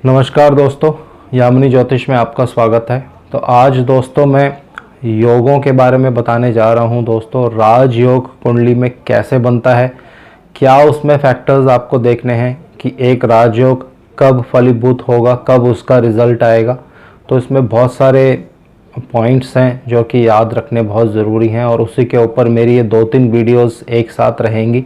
नमस्कार दोस्तों, यामिनी ज्योतिष में आपका स्वागत है। तो आज दोस्तों मैं योगों के बारे में बताने जा रहा हूं। दोस्तों, राजयोग कुंडली में कैसे बनता है, क्या उसमें फैक्टर्स आपको देखने हैं कि एक राजयोग कब फलीभूत होगा, कब उसका रिज़ल्ट आएगा। तो इसमें बहुत सारे पॉइंट्स हैं जो कि याद रखने बहुत ज़रूरी हैं और उसी के ऊपर मेरी ये 2-3 वीडियोस एक साथ रहेंगी।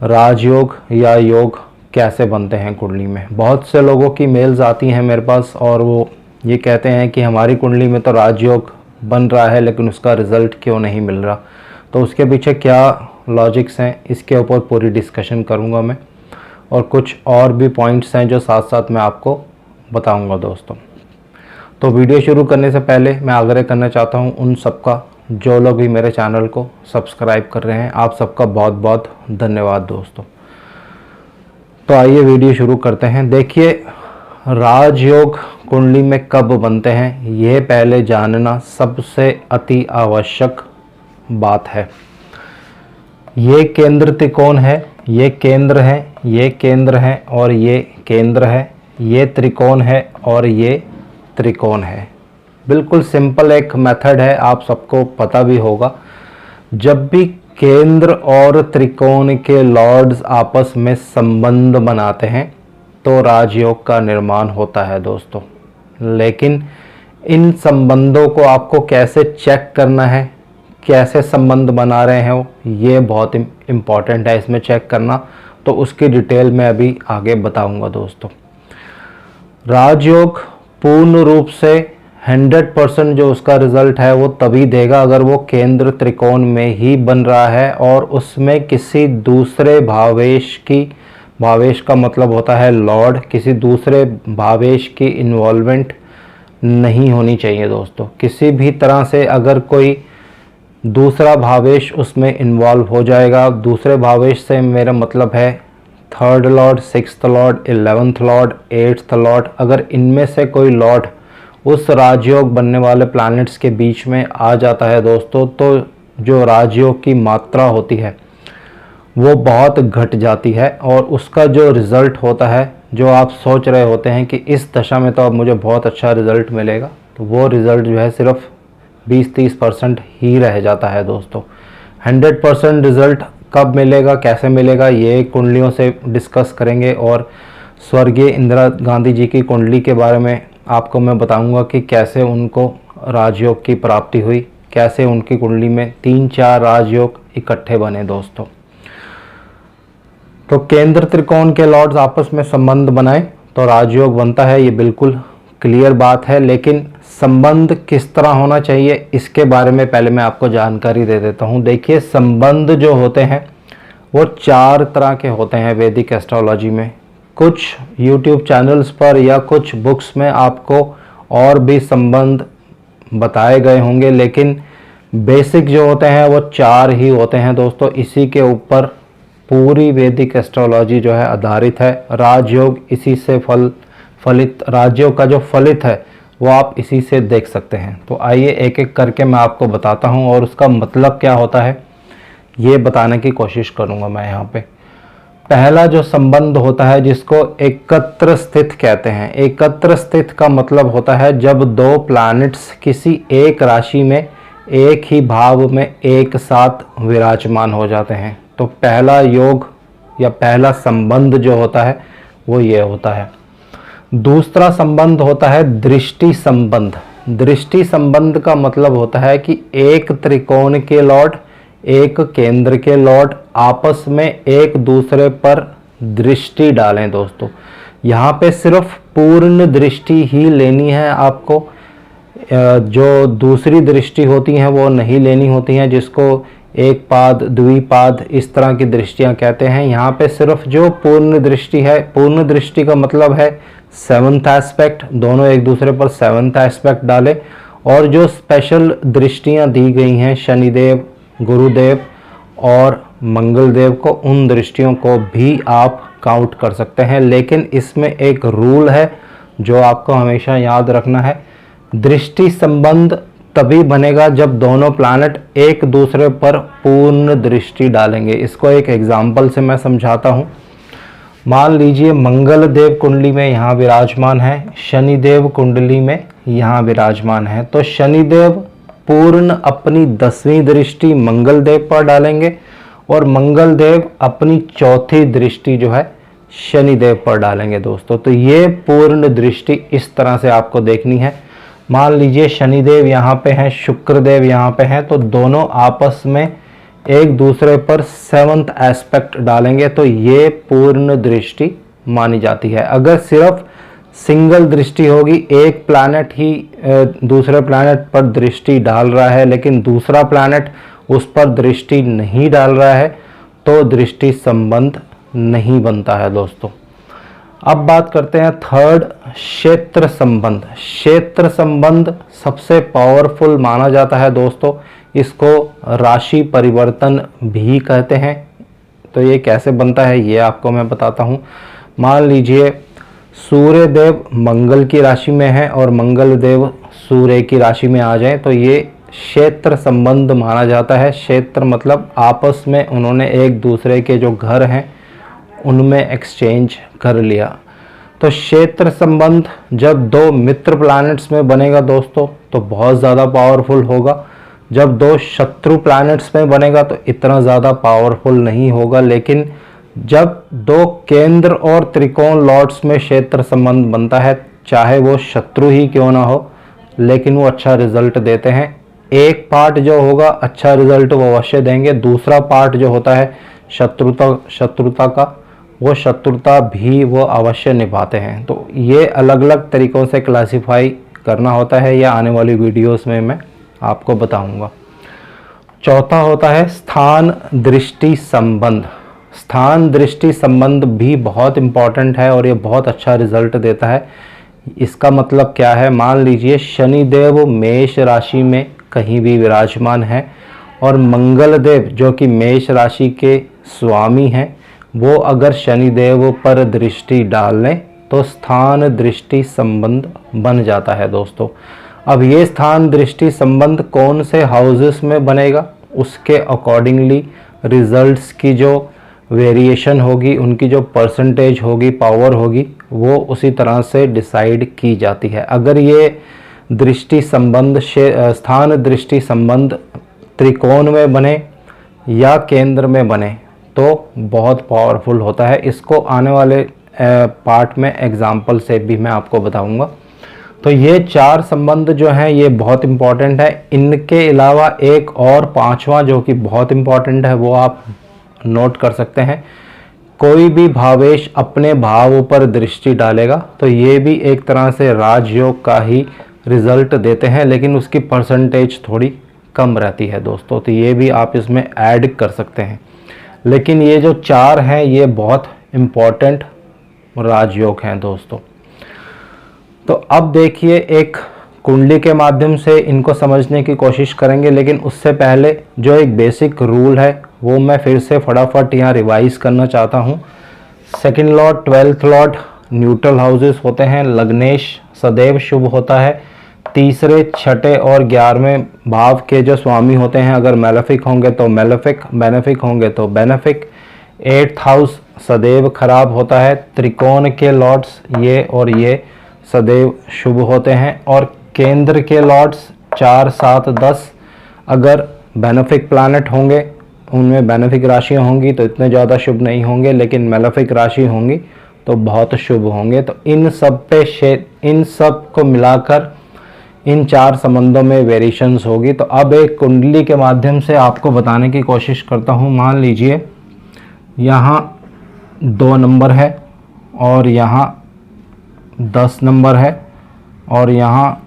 राजयोग या योग कैसे बनते हैं कुंडली में। बहुत से लोगों की मेल्स आती हैं मेरे पास और वो ये कहते हैं कि हमारी कुंडली में तो राजयोग बन रहा है लेकिन उसका रिज़ल्ट क्यों नहीं मिल रहा। तो उसके पीछे क्या लॉजिक्स हैं, इसके ऊपर पूरी डिस्कशन करूंगा मैं, और कुछ और भी पॉइंट्स हैं जो साथ साथ मैं आपको बताऊंगा दोस्तों। तो वीडियो शुरू करने से पहले मैं आग्रह करना चाहता हूं उन सबका जो लोग भी मेरे चैनल को सब्सक्राइब कर रहे हैं, आप सबका बहुत बहुत धन्यवाद दोस्तों। तो आइए वीडियो शुरू करते हैं। देखिए, राजयोग कुंडली में कब बनते हैं ये पहले जानना सबसे अति आवश्यक बात है। ये केंद्र त्रिकोण है, ये केंद्र है, ये केंद्र है और ये केंद्र है, ये त्रिकोण है और ये त्रिकोण है। बिल्कुल सिंपल एक मेथड है, आप सबको पता भी होगा। जब भी केंद्र और त्रिकोण के लॉर्ड्स आपस में संबंध बनाते हैं तो राजयोग का निर्माण होता है दोस्तों। लेकिन इन संबंधों को आपको कैसे चेक करना है, कैसे संबंध बना रहे हैं वो, ये बहुत इम्पॉर्टेंट है इसमें चेक करना। तो उसकी डिटेल में अभी आगे बताऊंगा दोस्तों। राजयोग पूर्ण रूप से 100% जो उसका रिज़ल्ट है वो तभी देगा अगर वो केंद्र त्रिकोण में ही बन रहा है और उसमें किसी दूसरे भावेश का मतलब होता है लॉर्ड, किसी दूसरे भावेश की इन्वॉल्वमेंट नहीं होनी चाहिए दोस्तों। किसी भी तरह से अगर कोई दूसरा भावेश उसमें इन्वॉल्व हो जाएगा, दूसरे भावेश से मेरा मतलब है 3rd Lord, 6th Lord, 11th Lord, 8th Lord, अगर इनमें से कोई लॉर्ड उस राजयोग बनने वाले प्लैनेट्स के बीच में आ जाता है दोस्तों, तो जो राजयोग की मात्रा होती है वो बहुत घट जाती है और उसका जो रिज़ल्ट होता है, जो आप सोच रहे होते हैं कि इस दशा में तो अब मुझे बहुत अच्छा रिज़ल्ट मिलेगा, तो वो रिज़ल्ट जो है सिर्फ 20-30% ही रह जाता है दोस्तों। 100% रिज़ल्ट कब मिलेगा, कैसे मिलेगा, ये कुंडलियों से डिस्कस करेंगे। और स्वर्गीय इंदिरा गांधी जी की कुंडली के बारे में आपको मैं बताऊंगा कि कैसे उनको राजयोग की प्राप्ति हुई, कैसे उनकी कुंडली में 3-4 राजयोग इकट्ठे बने दोस्तों। तो केंद्र त्रिकोण के लॉर्ड्स आपस में संबंध बनाए तो राजयोग बनता है, ये बिल्कुल क्लियर बात है। लेकिन संबंध किस तरह होना चाहिए इसके बारे में पहले मैं आपको जानकारी दे देता हूँ। देखिए, संबंध जो होते हैं वो 4 तरह के होते हैं वैदिक एस्ट्रोलॉजी में। कुछ YouTube चैनल्स पर या कुछ बुक्स में आपको और भी संबंध बताए गए होंगे, लेकिन बेसिक जो होते हैं वो 4 ही होते हैं दोस्तों। इसी के ऊपर पूरी वैदिक एस्ट्रोलॉजी जो है आधारित है। राजयोग इसी से फलित राजयोग का जो फलित है वो आप इसी से देख सकते हैं। तो आइए एक एक करके मैं आपको बताता हूँ और उसका मतलब क्या होता है ये बताने की कोशिश करूँगा मैं यहाँ पे। पहला जो संबंध होता है जिसको एकत्र स्थित कहते हैं। एकत्र स्थित का मतलब होता है जब 2 प्लैनेट्स किसी एक राशि में एक ही भाव में एक साथ विराजमान हो जाते हैं। तो पहला योग या पहला संबंध जो होता है वो ये होता है। दूसरा संबंध होता है दृष्टि संबंध। दृष्टि संबंध का मतलब होता है कि एक त्रिकोण के लॉर्ड, एक केंद्र के लॉर्ड आपस में एक दूसरे पर दृष्टि डालें दोस्तों। यहाँ पे सिर्फ पूर्ण दृष्टि ही लेनी है आपको, जो दूसरी दृष्टि होती हैं वो नहीं लेनी होती हैं, जिसको एक पाद, द्विपाद इस तरह की दृष्टियाँ कहते हैं। यहाँ पे सिर्फ जो पूर्ण दृष्टि है, पूर्ण दृष्टि का मतलब है 7th एस्पेक्ट, दोनों एक दूसरे पर 7th एस्पेक्ट डालें। और जो स्पेशल दृष्टियाँ दी गई हैं शनिदेव, गुरुदेव और मंगल देव को, उन दृष्टियों को भी आप काउंट कर सकते हैं। लेकिन इसमें एक रूल है जो आपको हमेशा याद रखना है। दृष्टि संबंध तभी बनेगा जब दोनों प्लैनेट एक दूसरे पर पूर्ण दृष्टि डालेंगे। इसको एक एग्जाम्पल से मैं समझाता हूँ। मान लीजिए मंगल देव कुंडली में यहाँ विराजमान है, शनिदेव कुंडली में यहाँ विराजमान है, तो शनिदेव पूर्ण अपनी 10वीं दृष्टि मंगल देव पर डालेंगे और मंगल देव अपनी 4थी दृष्टि जो है शनिदेव पर डालेंगे दोस्तों। तो ये पूर्ण दृष्टि इस तरह से आपको देखनी है। मान लीजिए शनिदेव यहाँ पे हैं, शुक्रदेव यहाँ पे हैं, तो दोनों आपस में एक दूसरे पर 7th एस्पेक्ट डालेंगे तो ये पूर्ण दृष्टि मानी जाती है। अगर सिर्फ सिंगल दृष्टि होगी, एक प्लैनेट ही दूसरे प्लैनेट पर दृष्टि डाल रहा है लेकिन दूसरा प्लैनेट उस पर दृष्टि नहीं डाल रहा है, तो दृष्टि संबंध नहीं बनता है दोस्तों। अब बात करते हैं थर्ड, क्षेत्र संबंध। क्षेत्र संबंध सबसे पावरफुल माना जाता है दोस्तों। इसको राशि परिवर्तन भी कहते हैं। तो ये कैसे बनता है ये आपको मैं बताता हूँ। मान लीजिए सूर्य देव मंगल की राशि में है और मंगल देव सूर्य की राशि में आ जाए तो ये क्षेत्र संबंध माना जाता है। क्षेत्र मतलब आपस में उन्होंने एक दूसरे के जो घर हैं उनमें एक्सचेंज कर लिया। तो क्षेत्र संबंध जब दो मित्र प्लैनेट्स में बनेगा दोस्तों तो बहुत ज़्यादा पावरफुल होगा। जब दो शत्रु प्लैनेट्स में बनेगा तो इतना ज़्यादा पावरफुल नहीं होगा। लेकिन जब दो केंद्र और त्रिकोण लॉर्ड्स में क्षेत्र संबंध बनता है, चाहे वो शत्रु ही क्यों ना हो, लेकिन वो अच्छा रिजल्ट देते हैं। एक पार्ट जो होगा अच्छा रिजल्ट वो अवश्य देंगे, दूसरा पार्ट जो होता है शत्रुता का, वो शत्रुता भी वो अवश्य निभाते हैं। तो ये अलग अलग तरीक़ों से क्लासिफाई करना होता है, या आने वाली वीडियोस में मैं आपको बताऊंगा। चौथा होता है स्थान दृष्टि संबंध। स्थान दृष्टि संबंध भी बहुत इम्पॉर्टेंट है और ये बहुत अच्छा रिजल्ट देता है। इसका मतलब क्या है, मान लीजिए शनिदेव मेष राशि में कहीं भी विराजमान है और मंगल देव जो कि मेष राशि के स्वामी हैं, वो अगर शनिदेव पर दृष्टि डाल लें तो स्थान दृष्टि संबंध बन जाता है दोस्तों। अब ये स्थान दृष्टि संबंध कौन से हाउसेस में बनेगा, उसके अकॉर्डिंगली रिजल्ट्स की जो वेरिएशन होगी, उनकी जो परसेंटेज होगी, पावर होगी, वो उसी तरह से डिसाइड की जाती है। अगर ये दृष्टि संबंध स्थान दृष्टि संबंध त्रिकोण में बने या केंद्र में बने तो बहुत पावरफुल होता है। इसको आने वाले पार्ट में एग्जाम्पल से भी मैं आपको बताऊंगा। तो ये 4 संबंध जो हैं ये बहुत इम्पॉर्टेंट है। इनके अलावा एक और 5वां जो कि बहुत इम्पॉर्टेंट है वो आप नोट कर सकते हैं। कोई भी भावेश अपने भाव पर दृष्टि डालेगा तो ये भी एक तरह से राजयोग का ही रिजल्ट देते हैं, लेकिन उसकी परसेंटेज थोड़ी कम रहती है दोस्तों। तो ये भी आप इसमें ऐड कर सकते हैं। लेकिन ये जो 4 हैं ये बहुत इम्पॉर्टेंट राजयोग हैं दोस्तों। तो अब देखिए एक कुंडली के माध्यम से इनको समझने की कोशिश करेंगे, लेकिन उससे पहले जो एक बेसिक रूल है वो मैं फिर से फटाफट यहाँ रिवाइज करना चाहता हूँ। Second Lord, 12th Lord neutral houses होते हैं। लग्नेश सदैव शुभ होता है। तीसरे, छठे और 11वें भाव के जो स्वामी होते हैं अगर मेलेफिक होंगे तो मेलेफिक, बेनेफिक होंगे तो बेनेफिक। 8th हाउस सदैव खराब होता है। त्रिकोण के लॉर्ड्स ये और ये सदैव शुभ होते हैं और केंद्र के लॉर्ड्स 4, 7, 10 अगर बेनेफिक प्लैनेट होंगे, उनमें बेनेफिक राशियाँ होंगी तो इतने ज़्यादा शुभ नहीं होंगे, लेकिन मेलेफिक राशि होंगी तो बहुत शुभ होंगे। तो इन सब को मिलाकर इन 4 संबंधों में वेरिएशंस होगी। तो अब एक कुंडली के माध्यम से आपको बताने की कोशिश करता हूँ। मान लीजिए यहाँ 2 नंबर है और यहाँ 10 नंबर है और यहाँ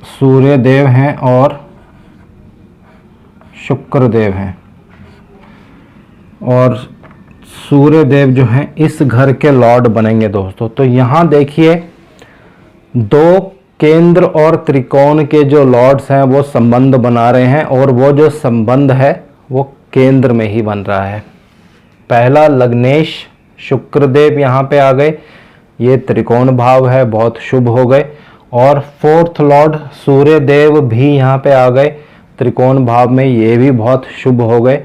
सूर्य देव हैं और शुक्र देव हैं, और सूर्य देव जो हैं इस घर के लॉर्ड बनेंगे दोस्तों। तो यहाँ देखिए 2 केंद्र और त्रिकोण के जो लॉर्ड्स हैं वो संबंध बना रहे हैं और वो जो संबंध है वो केंद्र में ही बन रहा है। पहला लग्नेश शुक्रदेव यहाँ पे आ गए, ये त्रिकोण भाव है, बहुत शुभ हो गए। और 4th लॉर्ड सूर्य देव भी यहाँ पे आ गए त्रिकोण भाव में, ये भी बहुत शुभ हो गए।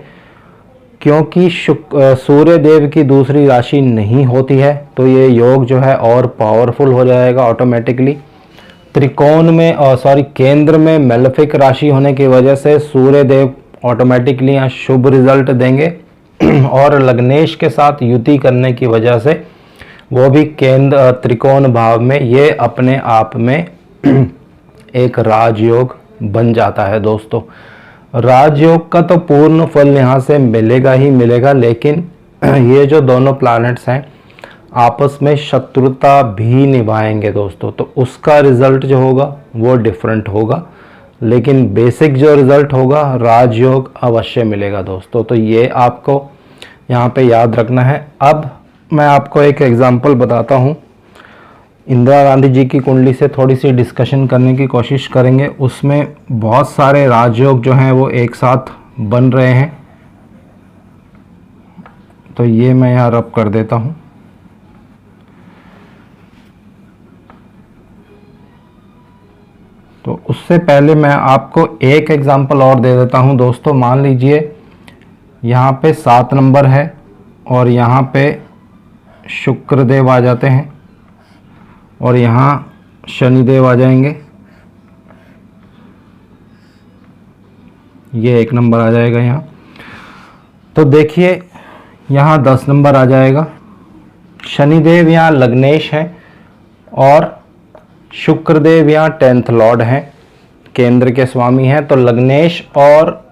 क्योंकि सूर्य देव की दूसरी राशि नहीं होती है तो ये योग जो है और पावरफुल हो जाएगा ऑटोमेटिकली। त्रिकोण में केंद्र में मेलेफिक राशि होने की वजह से सूर्य देव ऑटोमेटिकली यहाँ शुभ रिजल्ट देंगे और लग्नेश के साथ युति करने की वजह से वो भी केंद्र त्रिकोण भाव में ये अपने आप में एक राजयोग बन जाता है दोस्तों। राजयोग का तो पूर्ण फल यहाँ से मिलेगा ही मिलेगा, लेकिन ये जो दोनों प्लैनेट्स हैं आपस में शत्रुता भी निभाएंगे दोस्तों, तो उसका रिजल्ट जो होगा वो डिफरेंट होगा, लेकिन बेसिक जो रिजल्ट होगा राजयोग अवश्य मिलेगा दोस्तों। तो ये आपको यहाँ पे याद रखना है। अब मैं आपको एक एग्जांपल बताता हूँ। इंदिरा गांधी जी की कुंडली से थोड़ी सी डिस्कशन करने की कोशिश करेंगे। उसमें बहुत सारे राजयोग जो हैं वो एक साथ बन रहे हैं, तो ये मैं यहाँ रब कर देता हूँ। तो उससे पहले मैं आपको एक एग्जांपल और दे देता हूँ दोस्तों। मान लीजिए यहाँ पे 7 नंबर है और यहाँ पे शुक्रदेव आ जाते हैं और यहाँ शनिदेव आ जाएंगे, ये 1 नंबर आ जाएगा यहाँ। तो देखिए यहाँ 10 नंबर आ जाएगा। शनिदेव यहाँ लग्नेश है और शुक्रदेव यहाँ 10th लॉर्ड हैं, केंद्र के स्वामी हैं। तो लग्नेश और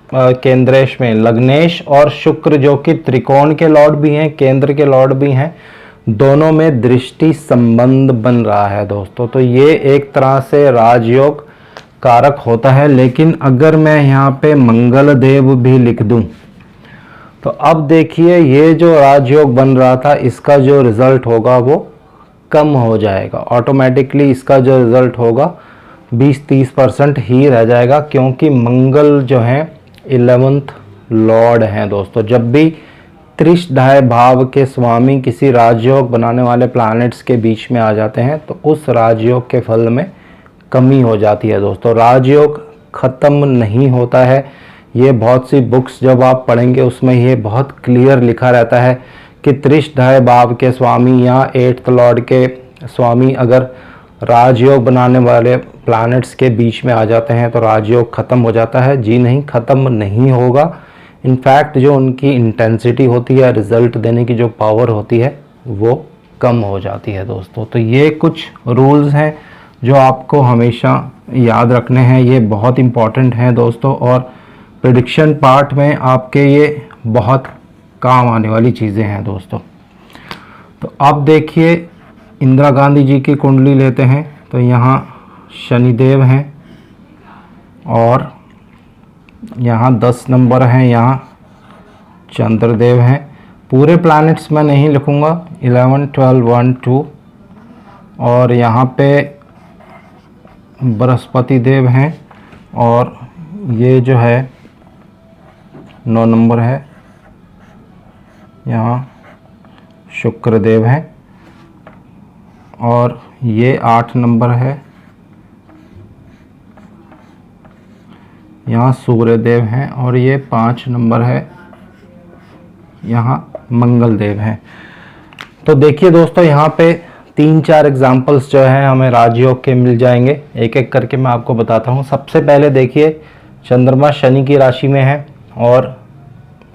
केंद्रेश में लग्नेश और शुक्र जो कि त्रिकोण के लॉर्ड भी हैं, केंद्र के लॉर्ड भी हैं, दोनों में दृष्टि संबंध बन रहा है दोस्तों। तो ये एक तरह से राजयोग कारक होता है। लेकिन अगर मैं यहाँ पे मंगल देव भी लिख दूं तो अब देखिए ये जो राजयोग बन रहा था इसका जो रिजल्ट होगा वो कम हो जाएगा ऑटोमेटिकली। इसका जो रिजल्ट होगा 20-30% ही रह जाएगा, क्योंकि मंगल जो है 11th लॉर्ड हैं दोस्तों। जब भी त्रिशधाय भाव के स्वामी किसी राजयोग बनाने वाले प्लैनेट्स के बीच में आ जाते हैं तो उस राजयोग के फल में कमी हो जाती है दोस्तों। राजयोग ख़त्म नहीं होता है। ये बहुत सी बुक्स जब आप पढ़ेंगे उसमें ये बहुत क्लियर लिखा रहता है कि त्रिशधाय भाव के स्वामी या 8th लॉर्ड के स्वामी अगर राजयोग बनाने वाले प्लैनेट्स के बीच में आ जाते हैं तो राजयोग ख़त्म हो जाता है। जी नहीं, ख़त्म नहीं होगा। इनफैक्ट जो उनकी इंटेंसिटी होती है, रिज़ल्ट देने की जो पावर होती है वो कम हो जाती है दोस्तों। तो ये कुछ रूल्स हैं जो आपको हमेशा याद रखने हैं, ये बहुत इम्पॉर्टेंट हैं दोस्तों, और प्रेडिक्शन पार्ट में आपके ये बहुत काम आने वाली चीज़ें हैं दोस्तों। तो अब देखिए इंदिरा गांधी जी की कुंडली लेते हैं तो यहाँ शनिदेव हैं और यहाँ 10 नंबर हैं, यहाँ चंद्रदेव हैं। पूरे प्लैनेट्स मैं नहीं लिखूँगा, 11, 12, 1, 2, और यहाँ पे बृहस्पति देव हैं और ये जो है 9 नंबर है, यहाँ शुक्रदेव हैं और ये 8 नंबर है, यहाँ सूर्यदेव हैं और ये 5 नंबर है, यहाँ मंगल देव हैं। तो देखिए दोस्तों यहाँ पे 3-4 एग्जाम्पल्स जो हैं हमें राजयोग के मिल जाएंगे। एक एक करके मैं आपको बताता हूँ। सबसे पहले देखिए चंद्रमा शनि की राशि में है और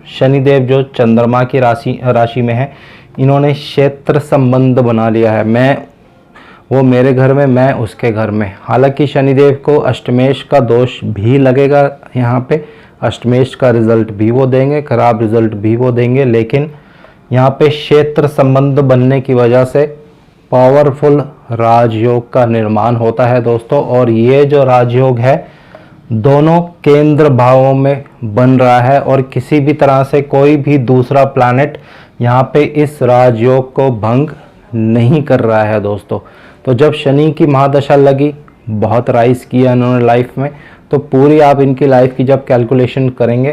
शनिदेव जो चंद्रमा की राशि में है, इन्होंने क्षेत्र संबंध बना लिया है। वो मेरे घर में, मैं उसके घर में। हालांकि शनिदेव को अष्टमेश का दोष भी लगेगा, यहाँ पे अष्टमेश का रिजल्ट भी वो देंगे, खराब रिजल्ट भी वो देंगे, लेकिन यहाँ पे क्षेत्र संबंध बनने की वजह से पावरफुल राजयोग का निर्माण होता है दोस्तों। और ये जो राजयोग है दोनों केंद्र भावों में बन रहा है और किसी भी तरह से कोई भी दूसरा प्लैनेट यहाँ पे इस राजयोग को भंग नहीं कर रहा है दोस्तों। तो जब शनि की महादशा लगी, बहुत राइज किया इन्होंने लाइफ में, तो पूरी आप इनकी लाइफ की जब कैलकुलेशन करेंगे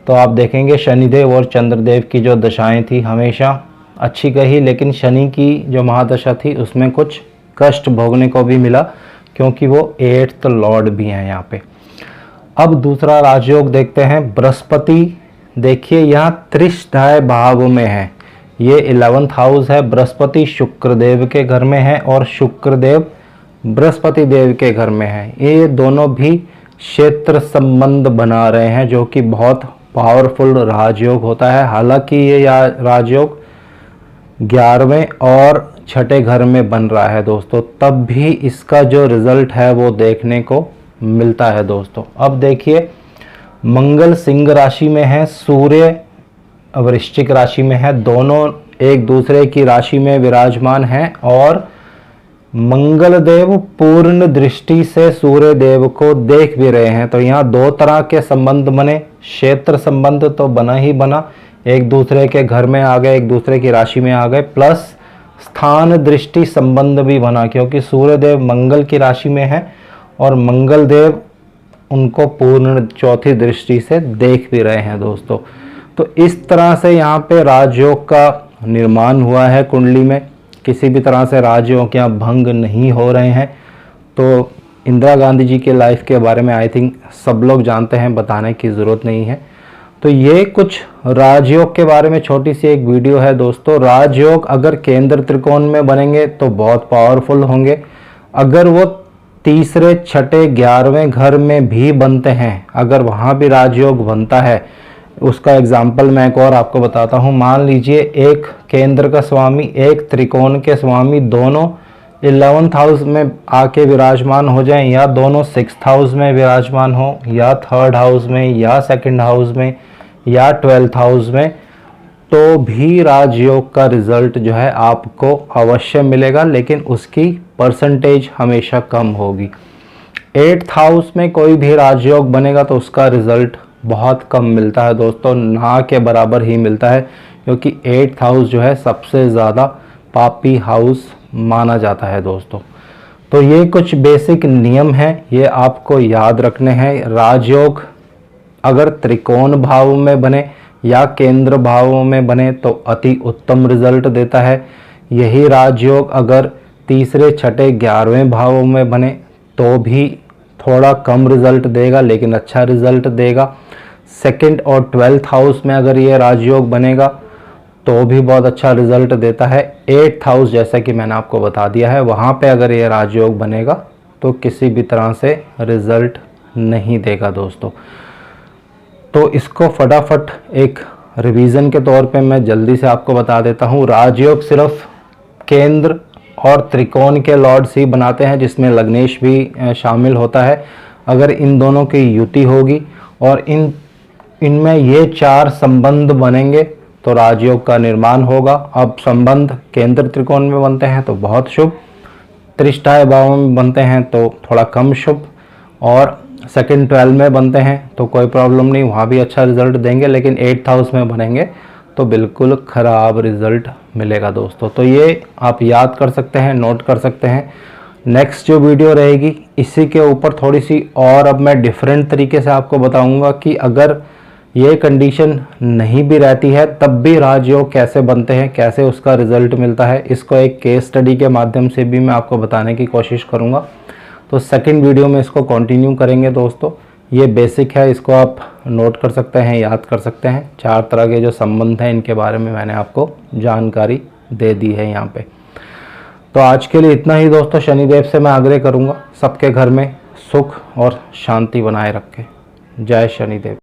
तो आप देखेंगे शनिदेव और चंद्रदेव की जो दशाएं थी हमेशा अच्छी गई, लेकिन शनि की जो महादशा थी उसमें कुछ कष्ट भोगने को भी मिला, क्योंकि वो 8th लॉर्ड भी हैं यहाँ पे। अब दूसरा राजयोग देखते हैं। बृहस्पति देखिए यहाँ त्रिष्ठाय भाव में है, ये 11th हाउस है, बृहस्पति शुक्रदेव के घर में है और शुक्रदेव बृहस्पति देव के घर में है। ये दोनों भी क्षेत्र संबंध बना रहे हैं जो कि बहुत पावरफुल राजयोग होता है। हालांकि ये राजयोग 11वें और छठे घर में बन रहा है दोस्तों, तब भी इसका जो रिजल्ट है वो देखने को मिलता है दोस्तों। अब देखिए मंगल सिंह राशि में है, सूर्य वृश्चिक राशि में है, दोनों एक दूसरे की राशि में विराजमान हैं और मंगल देव पूर्ण दृष्टि से सूर्य देव को देख भी रहे हैं। तो यहाँ दो तरह के संबंध बने, क्षेत्र संबंध तो बना ही बना, एक दूसरे के घर में आ गए, एक दूसरे की राशि में आ गए, प्लस स्थान दृष्टि संबंध भी बना, क्योंकि सूर्य देव मंगल की राशि में है और मंगल देव उनको पूर्ण चौथी दृष्टि से देख भी रहे हैं दोस्तों। तो इस तरह से यहाँ पे राजयोग का निर्माण हुआ है कुंडली में, किसी भी तरह से राजयोग यहाँ भंग नहीं हो रहे हैं। तो इंदिरा गांधी जी के लाइफ के बारे में आई थिंक सब लोग जानते हैं, बताने की ज़रूरत नहीं है। तो ये कुछ राजयोग के बारे में छोटी सी एक वीडियो है दोस्तों। राजयोग अगर केंद्र त्रिकोण में बनेंगे तो बहुत पावरफुल होंगे, अगर वो तीसरे छठे 11वें घर में भी बनते हैं, अगर वहाँ भी राजयोग बनता है, उसका एग्जाम्पल मैं एक और आपको बताता हूँ। मान लीजिए एक केंद्र का स्वामी एक त्रिकोण के स्वामी दोनों 11th हाउस में आके विराजमान हो जाएं, या दोनों 6th हाउस में विराजमान हो, या 3rd हाउस में, या 2nd हाउस में, या 12th हाउस में, तो भी राजयोग का रिजल्ट जो है आपको अवश्य मिलेगा, लेकिन उसकी परसेंटेज हमेशा कम होगी। 8th हाउस में कोई भी राजयोग बनेगा तो उसका रिजल्ट बहुत कम मिलता है दोस्तों, ना के बराबर ही मिलता है, क्योंकि 8th हाउस जो है सबसे ज़्यादा पापी हाउस माना जाता है दोस्तों। तो ये कुछ बेसिक नियम हैं, ये आपको याद रखने हैं। राजयोग अगर त्रिकोण भाव में बने या केंद्र भावों में बने तो अति उत्तम रिजल्ट देता है। यही राजयोग अगर तीसरे छठे 11वें भावों में बने तो भी थोड़ा कम रिजल्ट देगा, लेकिन अच्छा रिजल्ट देगा। 2nd और 12th हाउस में अगर ये राजयोग बनेगा तो भी बहुत अच्छा रिजल्ट देता है। 8th हाउस जैसा कि मैंने आपको बता दिया है, वहाँ पे अगर ये राजयोग बनेगा तो किसी भी तरह से रिजल्ट नहीं देगा दोस्तों। तो इसको फटाफट एक रिवीजन के तौर पे मैं जल्दी से आपको बता देता हूँ। राजयोग सिर्फ केंद्र और त्रिकोण के लॉर्ड्स ही बनाते हैं, जिसमें लग्नेश भी शामिल होता है। अगर इन दोनों की युति होगी और इनमें ये 4 संबंध बनेंगे तो राजयोग का निर्माण होगा। अब संबंध केंद्र त्रिकोण में बनते हैं तो बहुत शुभ, त्रिष्ठाय भाव में बनते हैं तो थोड़ा कम शुभ, और 2nd 12 में बनते हैं तो कोई प्रॉब्लम नहीं, वहाँ भी अच्छा रिजल्ट देंगे। लेकिन 8th हाउस में बनेंगे तो बिल्कुल ख़राब रिजल्ट मिलेगा दोस्तों। तो ये आप याद कर सकते हैं, नोट कर सकते हैं। नेक्स्ट जो वीडियो रहेगी इसी के ऊपर थोड़ी सी और अब मैं डिफरेंट तरीके से आपको बताऊंगा कि अगर ये कंडीशन नहीं भी रहती है तब भी राजयोग कैसे बनते हैं, कैसे उसका रिजल्ट मिलता है, इसको एक केस स्टडी के माध्यम से भी मैं आपको बताने की कोशिश करूँगा। तो 2nd वीडियो में इसको कंटिन्यू करेंगे दोस्तों। ये बेसिक है, इसको आप नोट कर सकते हैं, याद कर सकते हैं। 4 तरह के जो संबंध हैं इनके बारे में मैंने आपको जानकारी दे दी है यहाँ पे। तो आज के लिए इतना ही दोस्तों। शनिदेव से मैं आग्रह करूँगा सबके घर में सुख और शांति बनाए रखें। जय शनिदेव।